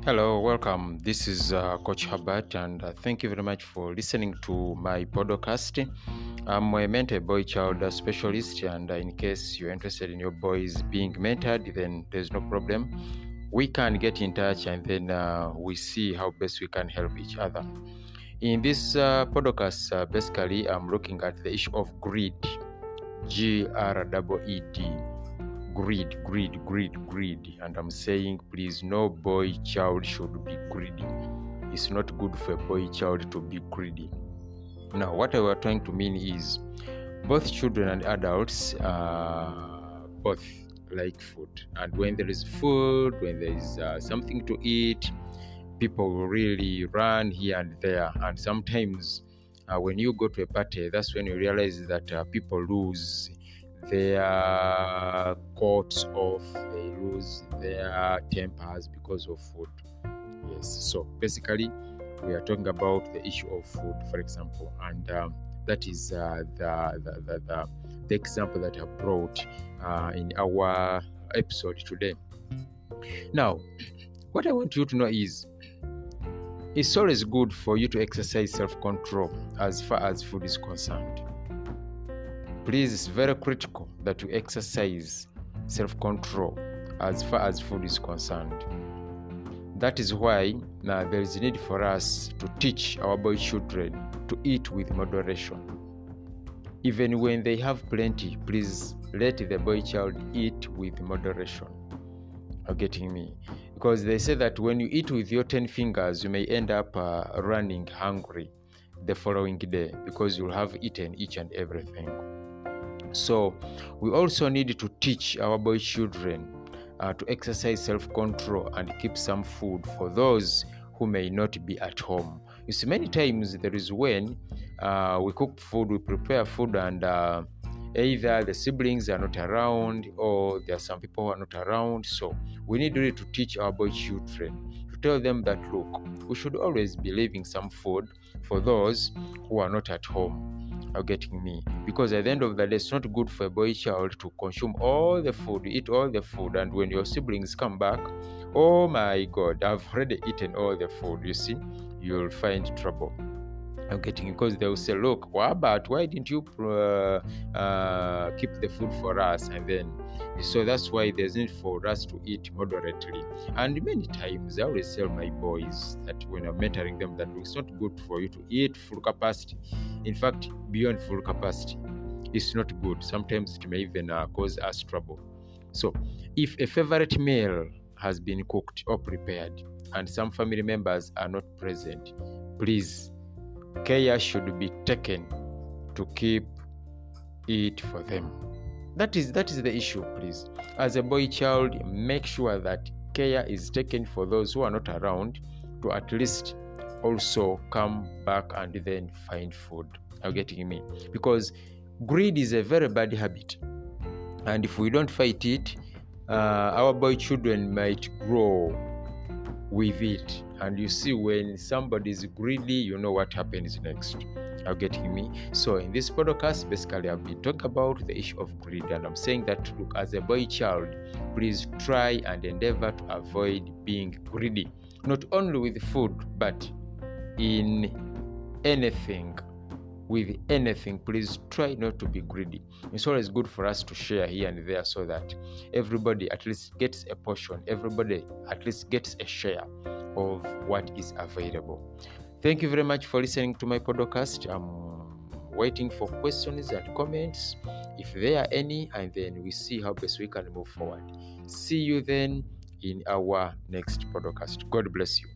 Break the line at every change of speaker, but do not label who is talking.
Hello, welcome. This is Coach Herbert, and thank you very much for listening to my podcast. I'm a mentor boy child specialist, and in case you're interested in your boys being mentored, then there's no problem. We can get in touch, and then we see how best we can help each other. In this podcast, basically, I'm looking at the issue of greed, Greed. Greed. And I'm saying, please, no boy child should be greedy. It's not good for a boy child to be greedy. Now, what I was trying to mean is both children and adults both like food. And when there is food, when there is something to eat, people will really run here and there. And sometimes when you go to a party, that's when you realize that people lose their coats off, they lose their tempers because of food. Yes, so basically we are talking about the issue of food, for example, and that is the example that I brought in our episode today. Now, what I want you to know is it's always good for you to exercise self-control as far as food is concerned. Please, it's very critical that you exercise self-control as far as food is concerned. That is why now there is a need for us to teach our boy children to eat with moderation. Even when they have plenty, please let the boy child eat with moderation. Are you getting me? Because they say that when you eat with your 10 fingers, you may end up running hungry the following day because you'll have eaten each and everything. So we also need to teach our boy children to exercise self-control and keep some food for those who may not be at home. You see, many times there is when we cook food, we prepare food, and either the siblings are not around or there are some people who are not around. So we need really to teach our boy children, to tell them that, look, we should always be leaving some food for those who are not at home. Are getting me? Because at the end of the day, it's not good for a boy child to consume all the food, eat all the food, and when your siblings come back, oh my God, I've already eaten all the food. You see, you'll find trouble. I'm getting, because they will say, look, why didn't you keep the food for us? And then, so that's why there's need for us to eat moderately. And many times I always tell my boys that when I'm mentoring them, that it's not good for you to eat full capacity. In fact, beyond full capacity, it's not good. Sometimes it may even cause us trouble. So if a favorite meal has been cooked or prepared and some family members are not present, please, care should be taken to keep it for them. That is the issue, please. As a boy child, make sure that care is taken for those who are not around to at least also come back and then find food. Are you getting me? Because greed is a very bad habit, and if we don't fight it, our boy children might grow with it. And you see, when somebody is greedy, you know what happens next. Are you getting me? So in this podcast, basically I've been talking about the issue of greed, and I'm saying that, look, as a boy child, please try and endeavor to avoid being greedy, not only with food, but in anything. With anything, please try not to be greedy. It's always good for us to share here and there so that everybody at least gets a portion, everybody at least gets a share of what is available. Thank you very much for listening to my podcast. I'm waiting for questions and comments, if there are any, and then we see how best we can move forward. See you then in our next podcast. God bless you.